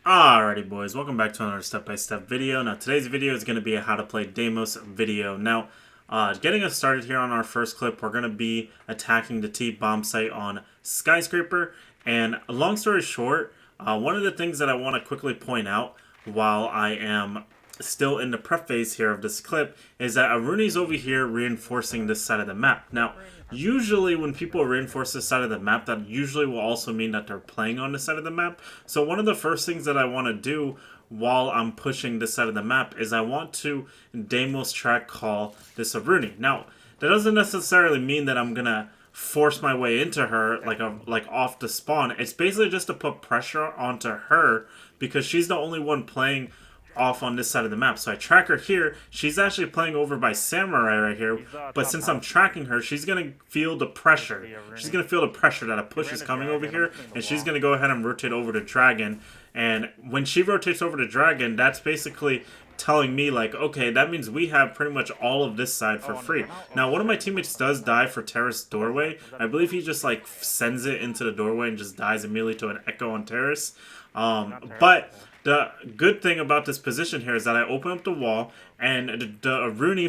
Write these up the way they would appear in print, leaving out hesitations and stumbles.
Alrighty boys, welcome back to another step-by-step video. Now today's video is going to be a how to play Deimos video. Now, getting us started here on our first clip, we're going to be attacking the T-bomb site on Skyscraper. And long story short, one of the things that I want to quickly point out while I am still in the prep phase here of this clip is that Aruni's over here reinforcing this side of the map. Now, usually when people reinforce this side of the map, that usually will also mean that they're playing on this side of the map. So one of the first things that I want to do while I'm pushing this side of the map is I want to Deimos track call this Aruni. Now, that doesn't necessarily mean that I'm going to force my way into her like off the spawn. It's basically just to put pressure onto her because she's the only one playing off on this side of the map. So I track her here. She's actually playing over by Samurai right here, but since I'm tracking her, she's going to feel the pressure. She's going to feel the pressure that a push is coming over here, and she's going to go ahead and rotate over to Dragon. And when she rotates over to Dragon, that's basically telling me like, okay, that means we have pretty much all of this side for free. Now, one of my teammates does die for Terrace Doorway. I believe he just like sends it into the doorway and just dies immediately to an Echo on Terrace. But the good thing about this position here is that I open up the wall and the Aruni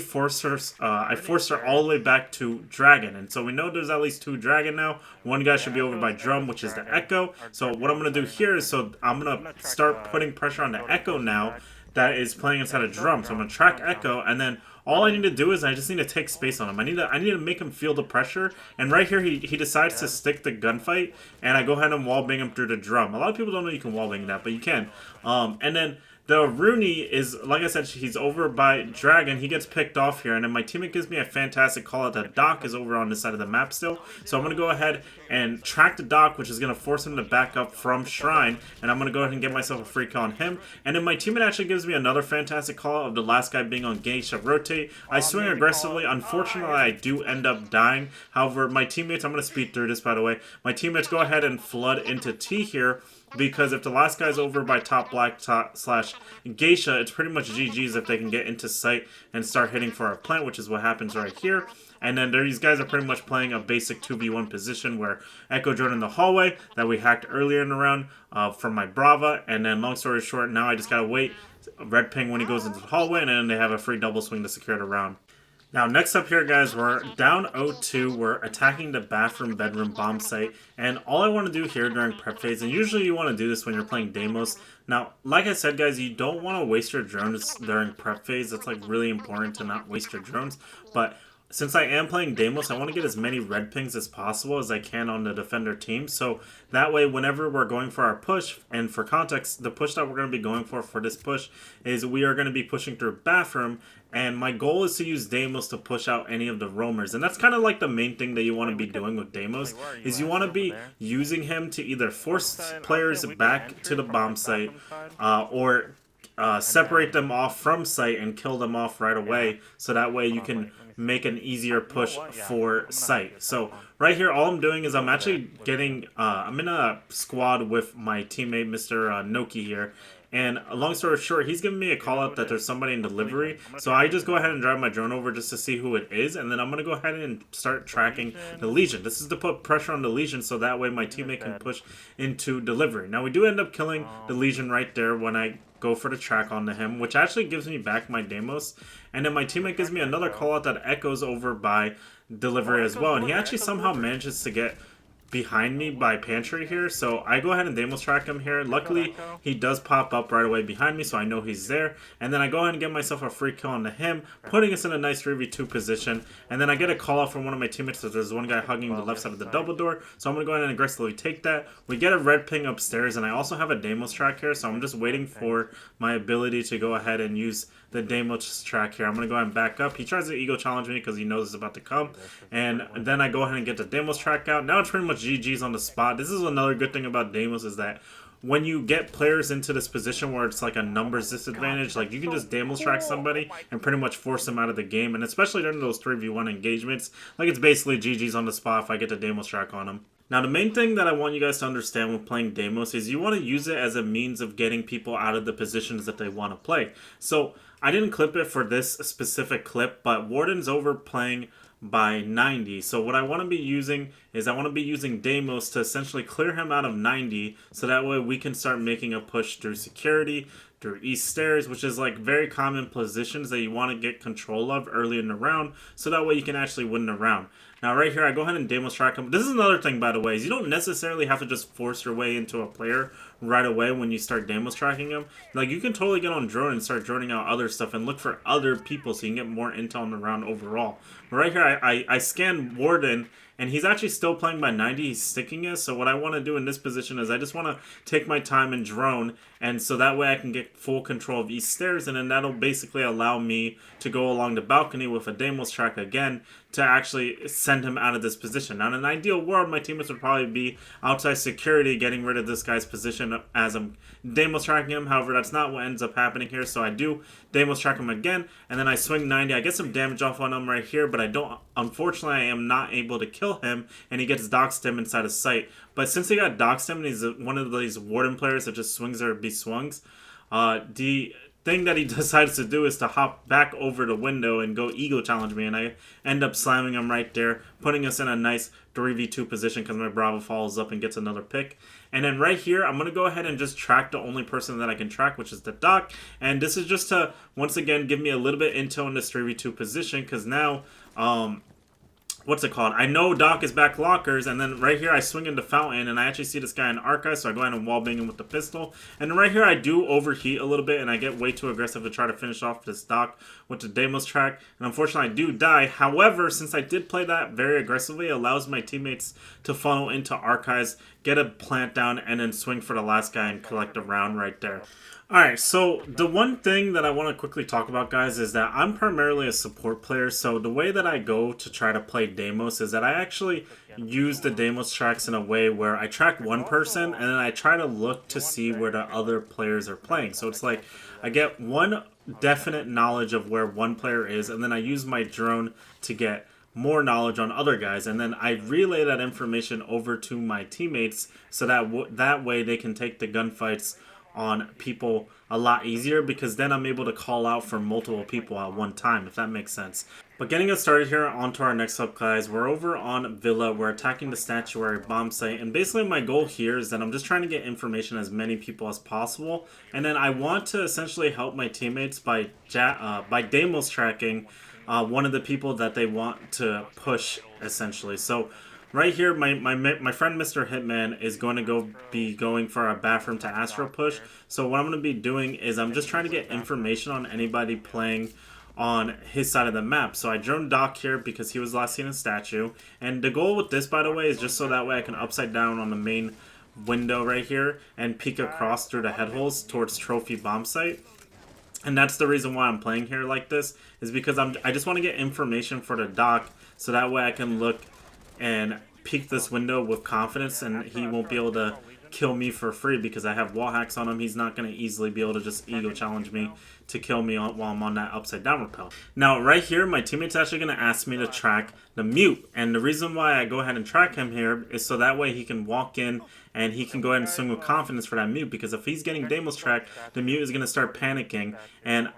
I forced her all the way back to Dragon. And so we know there's at least two Dragon now. One guy should be over by Drum, which is the Echo. So what I'm going to do here is I'm going to start putting pressure on the Echo now that is playing inside a Drum. So I'm going to track Echo, and then all I need to do is I just need to take space on him. I need to make him feel the pressure. And right here, he decides to stick the gunfight, and I go ahead and wallbang him through the Drum. A lot of people don't know you can wallbang that, but you can. And then the Aruni is, like I said, he's over by Dragon. He gets picked off here, and then my teammate gives me a fantastic call out that Doc is over on this side of the map still. So I'm going to go ahead and track the Doc, which is going to force him to back up from Shrine, and I'm going to go ahead and get myself a free kill on him. And then my teammate actually gives me another fantastic call out of the last guy being on Geisha Rotate. I swing aggressively. Unfortunately, I do end up dying. However, my teammates, I'm going to speed through this by the way, my teammates go ahead and flood into T here, because if the last guy's over by top black slash Geisha, it's pretty much GG's if they can get into sight and start hitting for our plant, which is what happens right here. And then these guys are pretty much playing a basic 2v1 position where Echo joined in the hallway that we hacked earlier in the round from my Brava. And then long story short, now I just gotta wait red ping when he goes into the hallway, and then they have a free double swing to secure the round. Now, next up here, guys, we're down 0-2. We're attacking the bathroom bedroom bomb site. And all I want to do here during prep phase, and usually you want to do this when you're playing Deimos. Now, like I said, guys, you don't want to waste your drones during prep phase. It's like really important to not waste your drones. But since I am playing Deimos, I want to get as many red pings as possible as I can on the defender team. So that way, whenever we're going for our push, and for context, the push that we're going to be going for this push is we are going to be pushing through bathroom. And my goal is to use Deimos to push out any of the roamers. And that's kind of like the main thing that you want to be doing with Deimos, is you want to be using him to either force players back to the bomb site or separate them off from site and kill them off right away. So that way you can make an easier push for site. So right here, all I'm doing is I'm actually getting, I'm in a squad with my teammate, Mr. Noki here. And long story short, he's giving me a call out that there's somebody in delivery. So I just go ahead and drive my drone over just to see who it is. And then I'm going to go ahead and start tracking the Legion. This is to put pressure on the Legion so that way my teammate can push into delivery. Now we do end up killing the Legion right there when I go for the track onto him, which actually gives me back my Deimos. And then my teammate gives me another call out that echoes over by delivery as well. And he actually somehow manages to get behind me by pantry here, so I go ahead and Deimos track him here. Luckily, he does pop up right away behind me, so I know he's there. And then I go ahead and get myself a free kill onto him, putting us in a nice 3v2 position. And then I get a call out from one of my teammates that there's one guy hugging the left side of the double door, so I'm going to go ahead and aggressively take that. We get a red ping upstairs, and I also have a Deimos track here, so I'm just waiting for my ability to go ahead and use the Deimos track here. I'm going to go ahead and back up. He tries to ego challenge me because he knows it's about to come. And then I go ahead and get the Deimos track out. Now it's pretty much GG's on the spot. This is another good thing about Deimos is that when you get players into this position where it's like a numbers disadvantage, like you can just Deimos track somebody and pretty much force them out of the game. And especially during those 3v1 engagements, like it's basically GG's on the spot if I get the Deimos track on them. Now, the main thing that I want you guys to understand when playing Deimos is you want to use it as a means of getting people out of the positions that they want to play. So I didn't clip it for this specific clip, but Warden's over playing by 90. So what I want to be using is I want to be using Deimos to essentially clear him out of 90, so that way we can start making a push through security, through east stairs, which is like very common positions that you want to get control of early in the round, so that way you can actually win the round. Now right here, I go ahead and Deimos track him. This is another thing, by the way, is you don't necessarily have to just force your way into a player right away when you start Deimos tracking him. Like, you can totally get on drone and start droning out other stuff and look for other people so you can get more intel on the round overall. But right here, I scan Warden, and he's actually still playing by 90. He's sticking it. So what I want to do in this position is I just want to take my time and drone, and so that way I can get full control of east stairs, and then that'll basically allow me to go along the balcony with a Deimos track again to actually send him out of this position. Now, in an ideal world, my teammates would probably be outside security getting rid of this guy's position as I'm Deimos tracking him. However, that's not what ends up happening here. So I do Deimos track him again, and then I swing 90. I get some damage off on him right here, but I don't. Unfortunately, I am not able to kill him, and he gets doxed him inside of sight. But since he got doxed him, and he's one of these Warden players that just swings or be swungs, the thing that he decides to do is to hop back over the window and go ego challenge me, and I end up slamming him right there, putting us in a nice 3v2 position because my Bravo follows up and gets another pick. And then right here, I'm going to go ahead and just track the only person that I can track, which is the Doc. And this is just to, once again, give me a little bit intel in this 3v2 position, because now, what's it called? I know Doc is back lockers, and then right here I swing into Fountain, and I actually see this guy in Archive, so I go ahead and wallbang him with the pistol. And then right here I do overheat a little bit, and I get way too aggressive to try to finish off this Doc with the Deimos track. And unfortunately I do die. However, since I did play that very aggressively, it allows my teammates to funnel into Archives, get a plant down, and then swing for the last guy and collect a round right there. Alright, so the one thing that I want to quickly talk about, guys, is that I'm primarily a support player. So the way that I go to try to play Deimos is that I actually use the Deimos tracks in a way where I track one person and then I try to look to see where the other players are playing. So it's like I get one definite knowledge of where one player is, and then I use my drone to get more knowledge on other guys, and then I relay that information over to my teammates so that that way they can take the gunfights on people a lot easier, because then I'm able to call out for multiple people at one time, if that makes sense. But getting us started here onto our next up, guys, we're over on Villa. We're attacking the statuary bomb site, and basically my goal here is that I'm just trying to get information as many people as possible, and then I want to essentially help my teammates by Deimos tracking one of the people that they want to push, essentially. So right here, my friend Mr. Hitman is going to be going for a bathroom to Astro push. So what I'm going to be doing is I'm just trying to get information on anybody playing on his side of the map. So I drone Doc here because he was last seen in statue. And the goal with this, by the way, is just so that way I can upside down on the main window right here and peek across through the head holes towards Trophy bomb site. And that's the reason why I'm playing here like this, is because I just want to get information for the Doc, so that way I can look and peek this window with confidence, and he won't be able to kill me for free because I have wall hacks on him. He's not going to easily be able to just ego challenge me to kill me while I'm on that upside down rappel. Now right here, my teammate's actually going to ask me to track the mute, and the reason why I go ahead and track him here is so that way he can walk in and he can go ahead and swing with confidence for that mute, because if he's getting Deimos track, the mute is going to start panicking, and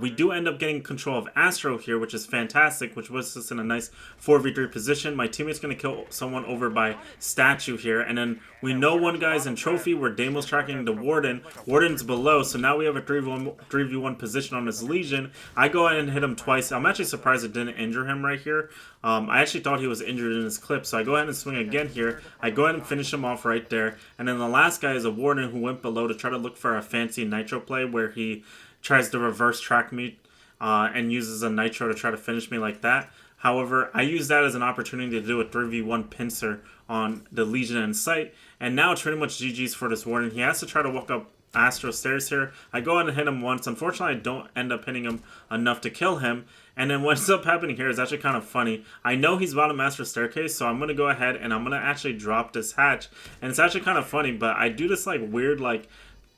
we do end up getting control of Astro here, which is fantastic, which puts us in a nice 4v3 position. My teammate's going to kill someone over by statue here, and then we know one guy's in Trophy. We're Deimos tracking the Warden. Warden's below, so now we have a 3v1 position on this Legion. I go ahead and hit him twice. I'm actually surprised it didn't injure him right here. I actually thought he was injured in his clip, so I go ahead and swing again here. I go ahead and finish him off right there, and then the last guy is a Warden who went below to try to look for a fancy Nitro play where he tries to reverse track me and uses a Nitro to try to finish me like that. However, I use that as an opportunity to do a 3v1 pincer on the Legion in sight, and now it's pretty much GG's for this Warden. He has to try to walk up Astro stairs here. I go ahead and hit him once. Unfortunately, I don't end up hitting him enough to kill him, and then what ends up happening here is actually kind of funny. I know he's bottom Astro staircase, so I'm going to go ahead and I'm going to actually drop this hatch, and it's actually kind of funny, but I do this like weird like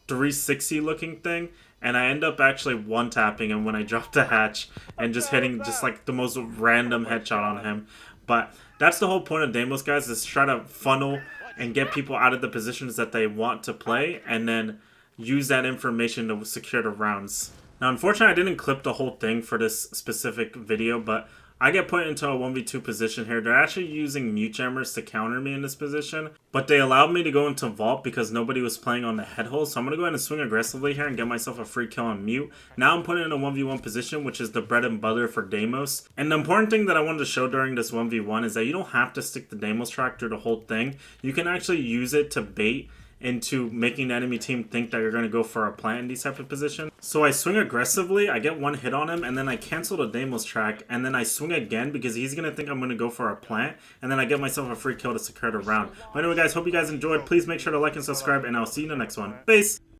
360 looking thing, and I end up actually one-tapping him when I drop the hatch and just hitting just like the most random headshot on him. But that's the whole point of Deimos, guys, is try to funnel and get people out of the positions that they want to play, and then use that information to secure the rounds. Now, unfortunately, I didn't clip the whole thing for this specific video, but I get put into a 1v2 position here. They're actually using mute jammers to counter me in this position, but they allowed me to go into vault because nobody was playing on the head hole. So I'm going to go ahead and swing aggressively here and get myself a free kill on mute. Now I'm put in a 1v1 position, which is the bread and butter for Deimos. And the important thing that I wanted to show during this 1v1 is that you don't have to stick the Deimos track through the whole thing. You can actually use it to bait into making the enemy team think that you're going to go for a plant in these type of positions. So I swing aggressively, I get one hit on him, and then I cancel the Deimos track, and then I swing again because he's going to think I'm going to go for a plant, and then I get myself a free kill to secure the round. But anyway guys, hope you guys enjoyed. Please make sure to like and subscribe, and I'll see you in the next one. Peace!